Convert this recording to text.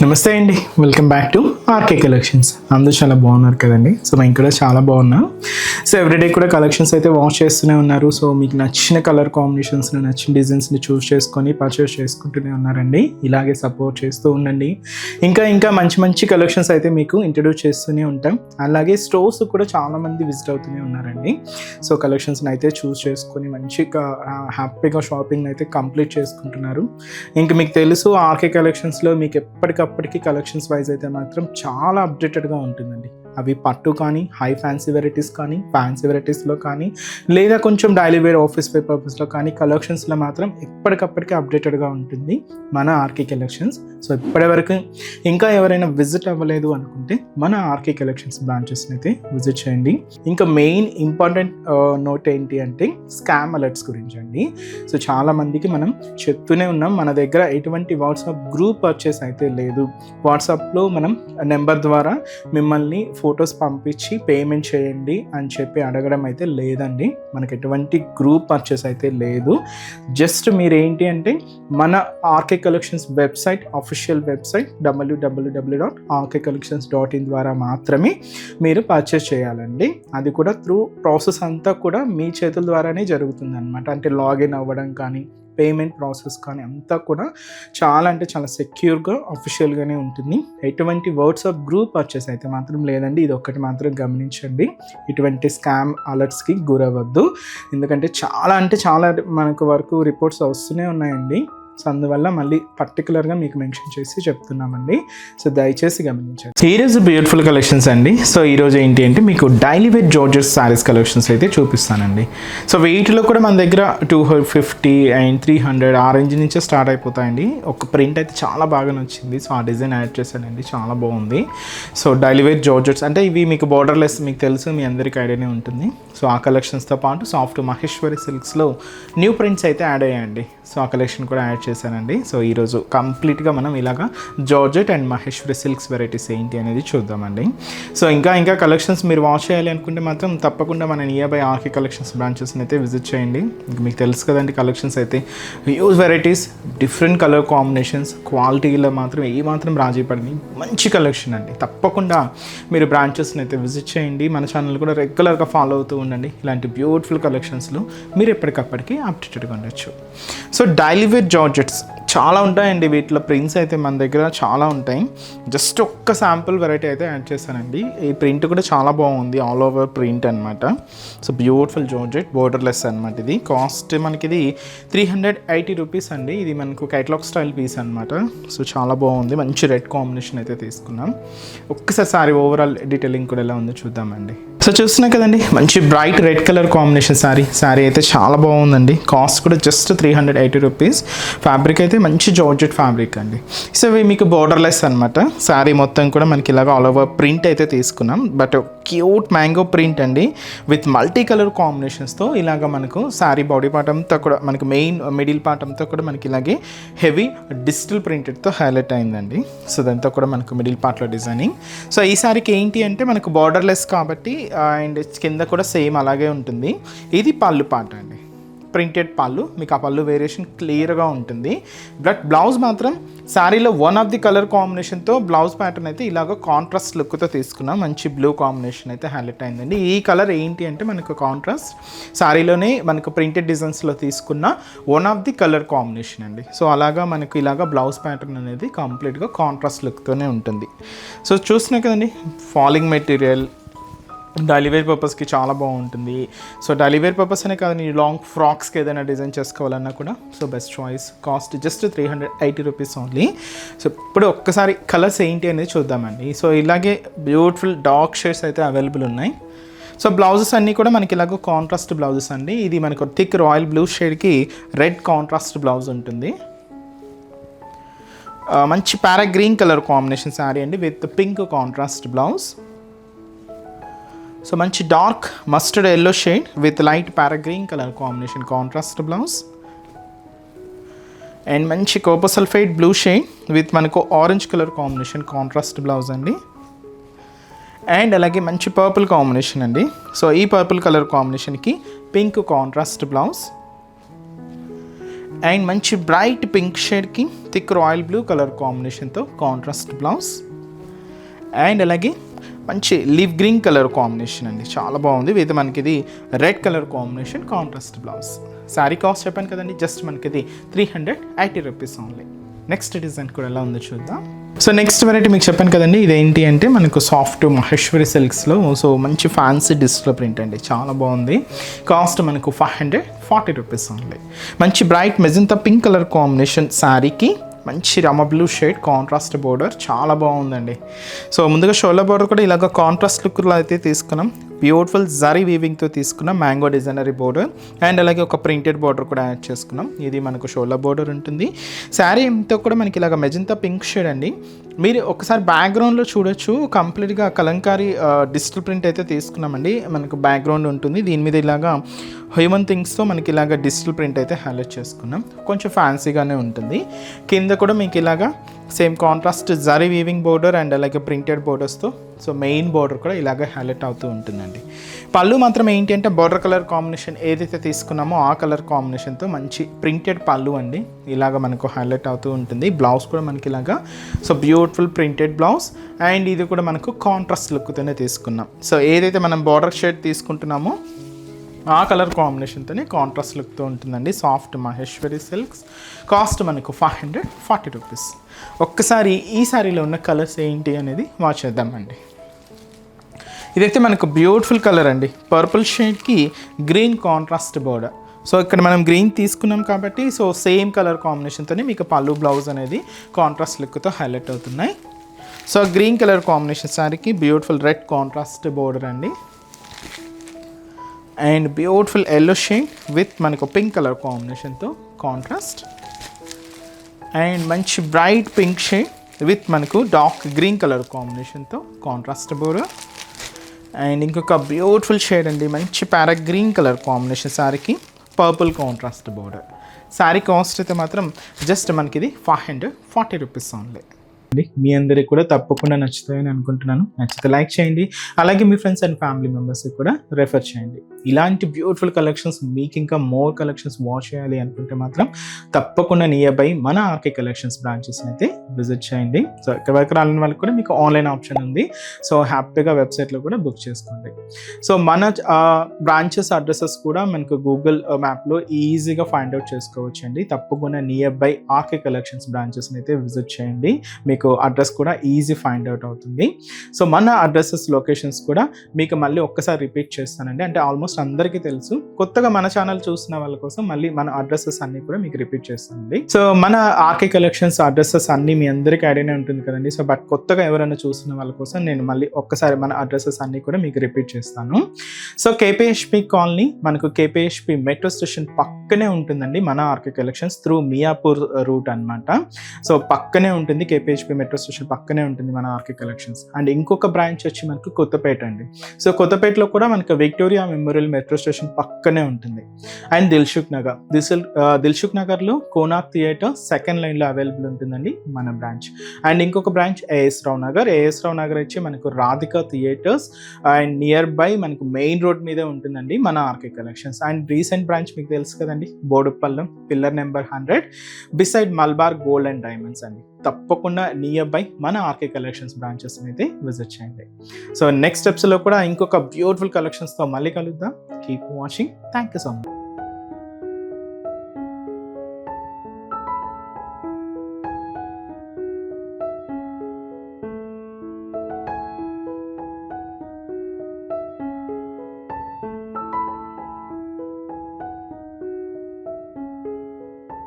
నమస్తే అండి, welcome back to RK Collections. అందరూ చాలా బాగున్నారు కదండి. సో మేము కూడా చాలా బాగున్నాం. సో ఎవ్రీడే కూడా కలెక్షన్స్ అయితే వాచ్ చేస్తూనే ఉన్నారు. సో మీకు నచ్చిన కలర్ కాంబినేషన్స్ని, నచ్చిన డిజైన్స్ని చూస్ చేసుకొని పర్చేస్ చేసుకుంటూనే ఉన్నారండి. ఇలాగే సపోర్ట్ చేస్తూ ఉండండి. ఇంకా మంచి మంచి కలెక్షన్స్ అయితే మీకు ఇంట్రడ్యూస్ చేస్తూనే ఉంటాం. అలాగే స్టోర్స్ కూడా చాలామంది విజిట్ అవుతూనే ఉన్నారండి. సో కలెక్షన్స్ని అయితే చూస్ చేసుకొని మంచిగా హ్యాపీగా షాపింగ్ అయితే కంప్లీట్ చేసుకుంటున్నారు. ఇంకా మీకు తెలుసు ఆర్కే కలెక్షన్స్లో మీకు ఎప్పటికప్పటికి కలెక్షన్స్ వైజ్ అయితే మాత్రం చాలా అప్డేటెడ్గా ఉంటుందండి. అవి పట్టు కానీ, హై ఫ్యాన్సీ వెరైటీస్ కానీ, ఫ్యాన్సీ వెరైటీస్లో కానీ, లేదా కొంచెం డైలీ వేర్ ఆఫీస్ వేర్ పర్పస్లో కానీ కలెక్షన్స్లో మాత్రం ఎప్పటికప్పటికి అప్డేటెడ్గా ఉంటుంది మన ఆర్కే కలెక్షన్స్. సో ఇప్పటివరకు ఇంకా ఎవరైనా విజిట్ అవ్వలేదు అనుకుంటే మన ఆర్కే కలెక్షన్స్ బ్రాంచెస్ని అయితే విజిట్ చేయండి. ఇంకా మెయిన్ ఇంపార్టెంట్ నోట్ ఏంటి అంటే స్కామ్ అలర్ట్స్ గురించి అండి. సో చాలామందికి మనం చెప్తూనే ఉన్నాం, మన దగ్గర ఎటువంటి వాట్సాప్ గ్రూప్ పర్చేస్ అయితే లేదు. వాట్సాప్లో మనం నెంబర్ ద్వారా మిమ్మల్ని ఫొటోస్ పంపించి పేమెంట్ చేయండి అని చెప్పి అడగడం అయితే లేదండి. మనకి ఎటువంటి గ్రూప్ పర్చేస్ అయితే లేదు. జస్ట్ మీరు ఏంటి అంటే మన RK Collections website, official website www.rkcollections.in ద్వారా మాత్రమే మీరు పర్చేస్ చేయాలండి. అది కూడా త్రూ ప్రాసెస్ అంతా కూడా మీ చేతుల ద్వారానే జరుగుతుంది అనమాట. అంటే లాగిన్ అవ్వడం కానీ, పేమెంట్ ప్రాసెస్ కానీ అంతా కూడా చాలా సెక్యూర్గా అఫీషియల్గానే ఉంటుంది. ఎటువంటి వాట్సాప్ గ్రూప్ పర్చేస్ అయితే మాత్రం లేదండి. ఇది ఒక్కటి మాత్రం గమనించండి. ఇటువంటి స్కామ్ అలర్ట్స్కి గురవద్దు. ఎందుకంటే చాలా మనకు వరకు రిపోర్ట్స్ వస్తూనే ఉన్నాయండి. సో అందువల్ల మళ్ళీ పర్టికులర్గా మీకు మెన్షన్ చేసి చెప్తున్నామండి. సో దయచేసి గమనించండి. ఈరోజు బ్యూటిఫుల్ కలెక్షన్స్ అండి. సో ఈరోజు ఏంటి అంటే మీకు daily wear georgette saris collections అయితే చూపిస్తానండి. సో వీటిలో కూడా మన దగ్గర 250 అండ్ 300 ఆ రేంజ్ నుంచే స్టార్ట్ అయిపోతాయండి. ఒక ప్రింట్ అయితే చాలా బాగా నచ్చింది. సో ఆ డిజైన్ యాడ్ చేశానండి, చాలా బాగుంది. సో డైలీ వేర్ జార్జెట్స్ అంటే ఇవి మీకు బోర్డర్లెస్, మీకు తెలుసు, మీ అందరికీ ఐడియానే ఉంటుంది. సో ఆ కలెక్షన్స్తో పాటు సాఫ్ట్ మహేశ్వరి సిల్క్స్లో న్యూ ప్రింట్స్ అయితే యాడ్ అయ్యాయండి. సో ఆ కలెక్షన్ కూడా యాడ్ చేశానండి. సో ఈరోజు కంప్లీట్గా మనం ఇలాగా georgette and Maheshwari silks varieties ఏంటి అనేది చూద్దామండి. సో ఇంకా కలెక్షన్స్ మీరు వాచ్ చేయాలి అనుకుంటే మాత్రం తప్పకుండా మన నియర్ బై ఆర్కే కలెక్షన్స్ బ్రాంచెస్ని అయితే విజిట్ చేయండి. మీకు తెలుసు కదండి, కలెక్షన్స్ అయితే huge varieties, different colour combinations, క్వాలిటీలో మాత్రం ఏమాత్రం రాజీ పడని మంచి కలెక్షన్ అండి. తప్పకుండా మీరు బ్రాంచెస్ని అయితే విజిట్ చేయండి. మన ఛానల్ కూడా రెగ్యులర్గా ఫాలో అవుతూ ఉండండి. ఇలాంటి బ్యూటిఫుల్ కలెక్షన్స్లో మీరు ఎప్పటికప్పటికి అప్డేటెడ్గా ఉండొచ్చు. సో డైలీ వేర్ జార్జెట్స్ చాలా ఉంటాయండి. వీటిలో ప్రింట్స్ అయితే మన దగ్గర చాలా ఉంటాయి. జస్ట్ ఒక్క శాంపుల్ వెరైటీ అయితే యాడ్ చేశానండి. ఈ ప్రింట్ కూడా చాలా బాగుంది, ఆల్ ఓవర్ ప్రింట్ అనమాట. సో బ్యూటిఫుల్ జార్జెట్, బోర్డర్లెస్ అనమాట. ఇది కాస్ట్ మనకి ఇది 380 రూపీస్ అండి. ఇది మనకు కైట్లాగ్ స్టైల్ పీస్ అనమాట. సో చాలా బాగుంది, మంచి రెడ్ కాంబినేషన్ అయితే తీసుకున్నాం. ఒక్కసారి సారీ ఓవరాల్ డీటెయిలింగ్ కూడా ఎలా ఉందో చూద్దామండి. సో చూస్తున్నాం కదండి, మంచి bright red colour combination sari అయితే చాలా బాగుందండి. కాస్ట్ కూడా జస్ట్ 380 రూపీస్. ఫ్యాబ్రిక్ అయితే మంచి జార్జెట్ ఫ్యాబ్రిక్ అండి. సో ఇవి మీకు బోర్డర్లెస్ అనమాట. శారీ మొత్తం కూడా మనకి ఇలాగ ఆల్ ఓవర్ ప్రింట్ అయితే తీసుకున్నాం. బట్ క్యూట్ మ్యాంగో ప్రింట్ అండి, విత్ మల్టీ కలర్ కాంబినేషన్స్తో ఇలాగ మనకు శారీ బాడీ పార్ట్ అంతా కూడా మనకి మెయిన్ మిడిల్ పార్ట్ అంతా కూడా మనకి ఇలాగే హెవీ డిజిటల్ ప్రింటెడ్తో హైలైట్ అయిందండి. సో దాంతో కూడా మనకు మిడిల్ పార్ట్లో డిజైనింగ్. సో ఈ శారీకి ఏంటి అంటే మనకు బార్డర్లెస్ కాబట్టి అండ్ కింద కూడా సేమ్ అలాగే ఉంటుంది. ఇది పళ్ళు పార్ట్ అండి, ప్రింటెడ్ పళ్ళు. మీకు ఆ పళ్ళు వేరియేషన్ క్లియర్గా ఉంటుంది. బట్ బ్లౌజ్ మాత్రం శారీలో వన్ ఆఫ్ ది కలర్ కాంబినేషన్తో బ్లౌజ్ ప్యాటర్న్ అయితే ఇలాగ కాంట్రాస్ట్ లుక్తో తీసుకున్నాం. మంచి బ్లూ కాంబినేషన్ అయితే హైలైట్ అయిందండి. ఈ కలర్ ఏంటి అంటే మనకు కాంట్రాస్ట్ శారీలోనే మనకు ప్రింటెడ్ డిజైన్స్లో తీసుకున్న one of the colour combination అండి. సో అలాగా మనకు ఇలాగ బ్లౌజ్ ప్యాటర్న్ అనేది కంప్లీట్గా కాంట్రాస్ట్ లుక్తోనే ఉంటుంది. సో చూస్తున్నాం కదండి, ఫాలింగ్ మెటీరియల్, డైలీ వేర్ పర్పస్కి చాలా బాగుంటుంది. సో డైలీ వేర్ పర్పస్ అనే కాదు, నీ లాంగ్ ఫ్రాక్స్కి ఏదైనా డిజైన్ చేసుకోవాలన్నా కూడా so best choice. Cost just 380 rupees only. So ఇప్పుడు ఒక్కసారి కలర్స్ ఏంటి అనేది చూద్దామండి. సో ఇలాగే బ్యూటిఫుల్ డార్క్ షేడ్స్ అయితే అవైలబుల్ ఉన్నాయి. సో బ్లౌజెస్ అన్నీ కూడా మనకి ఇలాగ కాంట్రాస్ట్ బ్లౌజెస్ అండి. ఇది మనకు థిక్ రాయల్ బ్లూ షేడ్కి రెడ్ కాంట్రాస్ట్ బ్లౌజ్ ఉంటుంది. మంచి parrot green colour combination sari అండి, with pink contrast blouse. So మంచి dark mustard yellow shade with light parrot green colour combination contrast blouse. And మంచి copper sulphide blue shade with మనకు orange colour combination contrast blouse అండి. And అలాగే మంచి purple combination అండి. So ఈ purple colour కాంబినేషన్కి pink contrast blouse. And మంచి bright pink షేడ్కి థిక్ రాయల్ బ్లూ కలర్ కాంబినేషన్తో కాంట్రాస్ట్ బ్లౌజ్. అండ్ అలాగే మంచి లివ్ గ్రీన్ కలర్ కాంబినేషన్ అండి, చాలా బాగుంది. విత్ మనకి ఇది red colour combination contrast blouse. Sari cost చెప్పాను కదండి, జస్ట్ మనకి ఇది 380 రూపీస్ ఓన్లీ. నెక్స్ట్ డిజైన్ కూడా ఎలా ఉందో చూద్దాం. సో నెక్స్ట్ వెరైటీ మీకు చెప్పాను కదండి, ఇదేంటి అంటే మనకు సాఫ్ట్ మహేశ్వరి సిల్క్స్లో సో మంచి ఫ్యాన్సీ డిజిటల్ ప్రింట్ అండి, చాలా బాగుంది. కాస్ట్ మనకు 540 రూపీస్ ఓన్లీ. మంచి bright magenta pink colour combination శారీకి మంచి Rama blue shade contrast border, చాలా బాగుందండి. సో ముందుగా షోల్డర్ బోర్డర్ కూడా ఇలాగ కాంట్రాస్ట్ లుక్లో అయితే తీసుకున్నాం. బ్యూటిఫుల్ జరీ వీవింగ్తో తీసుకున్నాం మ్యాంగో డిజైనరీ బోర్డర్. అండ్ అలాగే ఒక ప్రింటెడ్ బోర్డర్ కూడా యాడ్ చేసుకున్నాం. ఇది మనకు షోల్డర్ బోర్డర్ ఉంటుంది. శారీ అంతా కూడా మనకి ఇలాగ మెజంతా పింక్ షేడ్ అండి. మీరు ఒకసారి బ్యాక్గ్రౌండ్లో చూడొచ్చు, కంప్లీట్గా కలంకారీ డిజిటల్ ప్రింట్ అయితే తీసుకున్నామండి. మనకు బ్యాక్గ్రౌండ్ ఉంటుంది, దీని మీద ఇలాగా హ్యూమన్ థింగ్స్తో మనకి ఇలాగ డిజిటల్ ప్రింట్ అయితే హైలైట్ చేసుకున్నాం. కొంచెం ఫ్యాన్సీగానే ఉంటుంది. కింద కూడా మీకు ఇలాగా same contrast zari weaving border and అలాగే ప్రింటెడ్ బోర్డర్స్తో సో మెయిన్ బోర్డర్ కూడా ఇలాగే హైలైట్ అవుతూ ఉంటుందండి. పళ్ళు మాత్రం ఏంటి అంటే బోర్డర్ కలర్ కాంబినేషన్ ఏదైతే తీసుకున్నామో ఆ కలర్ కాంబినేషన్తో మంచి ప్రింటెడ్ పళ్ళు అండి, ఇలాగ మనకు హైలైట్ అవుతూ ఉంటుంది. బ్లౌజ్ కూడా మనకి ఇలాగా so beautiful printed blouse. And ఇది కూడా మనకు కాంట్రాస్ట్ లుక్తోనే తీసుకున్నాం. సో ఏదైతే మనం బోర్డర్ షేడ్ తీసుకుంటున్నామో ఆ కలర్ కాంబినేషన్తోనే కాంట్రాస్ట్ లుక్తో ఉంటుందండి. Soft Maheshwari silks. కాస్ట్ మనకు 540 రూపీస్. ఒక్కసారి ఈ శారీలో ఉన్న కలర్స్ ఏంటి అనేది వాచ్ చేద్దామండి. ఇదైతే మనకు బ్యూటిఫుల్ కలర్ అండి, పర్పుల్ షేడ్కి గ్రీన్ కాంట్రాస్ట్ బోర్డర్. సో ఇక్కడ మనం గ్రీన్ తీసుకున్నాం కాబట్టి సో సేమ్ కలర్ కాంబినేషన్తోనే మీకు పళ్ళు బ్లౌజ్ అనేది కాంట్రాస్ట్ లుక్తో హైలైట్ అవుతున్నాయి. సో గ్రీన్ కలర్ కాంబినేషన్ శారీకి బ్యూటిఫుల్ రెడ్ కాంట్రాస్ట్ బోర్డర్ అండి. And beautiful yellow shade with మనకు పింక్ కలర్ కాంబినేషన్తో కాంట్రాస్ట్. అండ్ మంచి బ్రైట్ పింక్ షేడ్ విత్ మనకు డార్క్ గ్రీన్ కలర్ కాంబినేషన్తో కాంట్రాస్ట్ బోర్డర్. అండ్ ఇంకొక బ్యూటిఫుల్ షేడ్ అండి, మంచి ప్యారా గ్రీన్ కలర్ కాంబినేషన్ శారీకి purple contrast border. Sari cost అయితే మాత్రం జస్ట్ మనకి ఇది 540 రూపీస్ ఓన్లీ. మీ అందరికి కూడా తప్పకుండా నచ్చుతాయని అనుకుంటున్నాను. నచ్చితే లైక్ చేయండి, అలాగే మీ ఫ్రెండ్స్ అండ్ ఫ్యామిలీ మెంబర్స్కి కూడా రెఫర్ చేయండి. ఇలాంటి బ్యూటిఫుల్ కలెక్షన్స్ మీకు ఇంకా మోర్ కలెక్షన్స్ వాచ్ చేయాలి అనుకుంటే మాత్రం తప్పకుండా నియర్ బై మన ఆర్కే కలెక్షన్స్ బ్రాంచెస్ని అయితే విజిట్ చేయండి. సో ఇక్కడ వరకు రాని వాళ్ళకి కూడా మీకు ఆన్లైన్ ఆప్షన్ ఉంది, సో హ్యాపీగా వెబ్సైట్లో కూడా బుక్ చేసుకోండి. సో మన బ్రాంచెస్ అడ్రసెస్ కూడా మనకు గూగుల్ మ్యాప్లో ఈజీగా ఫైండ్ అవుట్ చేసుకోవచ్చు అండి. తప్పకుండా నియర్ బై ఆర్కే కలెక్షన్స్ బ్రాంచెస్ని అయితే విజిట్ చేయండి, మీకు అడ్రస్ కూడా ఈజీ ఫైండ్ అవుట్ అవుతుంది. సో మన అడ్రసెస్ లొకేషన్స్ కూడా మీకు మళ్ళీ ఒక్కసారి రిపీట్ చేస్తానండి, అంటే ఆల్మోస్ట్ అందరికీ తెలుసు. కొత్తగా మన ఛానల్ చూసిన వాళ్ళ కోసం మళ్ళీ మన అడ్రసెస్ అన్ని కూడా మీకు రిపీట్ చేస్తానండి. సో మన ఆర్కే కలెక్షన్స్ అడ్రసెస్ అన్ని మీ అందరికీ ఐడియానే ఉంటుంది కదండి. సో బట్ కొత్తగా ఎవరైనా చూసిన వాళ్ళ కోసం నేను మళ్ళీ ఒక్కసారి మన అడ్రసెస్ అన్ని కూడా మీకు రిపీట్ చేస్తాను. సో కేపీహెచ్పి కాలనీ మనకు కేపీహెచ్పి మెట్రో స్టేషన్ పక్కనే ఉంటుందండి మన RK collections, through Miyapur route అనమాట. సో పక్కనే ఉంటుంది, కేపీహెచ్పి మెట్రో స్టేషన్ పక్కనే ఉంటుంది మన ఆర్కే కలెక్షన్స్. అండ్ ఇంకొక బ్రాంచ్ వచ్చి మనకు కొత్తపేట అండి. సో కొత్తపేటలో కూడా మనకు విక్టోరియా మెమోరియల్ మెట్రో స్టేషన్ పక్కనే ఉంటుంది. అండ్ దిల్సుఖ్ నగర్లో కోనాక్ థియేటర్ సెకండ్ లైన్లో అవైలబుల్ ఉంటుందండి మన బ్రాంచ్. అండ్ ఇంకొక బ్రాంచ్ ఏఎస్ రావు నగర్ వచ్చి మనకు Radhika theatres and nearby మనకు మెయిన్ రోడ్ మీదే ఉంటుందండి మన RK collections. And recent branch మీకు తెలుసు కదండి, Bodupallam pillar number 100 beside Malabar gold and diamonds అండి. తప్పకుండా నియర్ బై మన ఆర్కే కలెక్షన్స్ బ్రాంచెస్ అయితే విజిట్ చేయండి. సో నెక్స్ట్ స్టెప్స్లో కూడా ఇంకొక బ్యూటిఫుల్ కలెక్షన్స్తో మళ్ళీ కలుద్దాం. Keep watching. Thank you so much.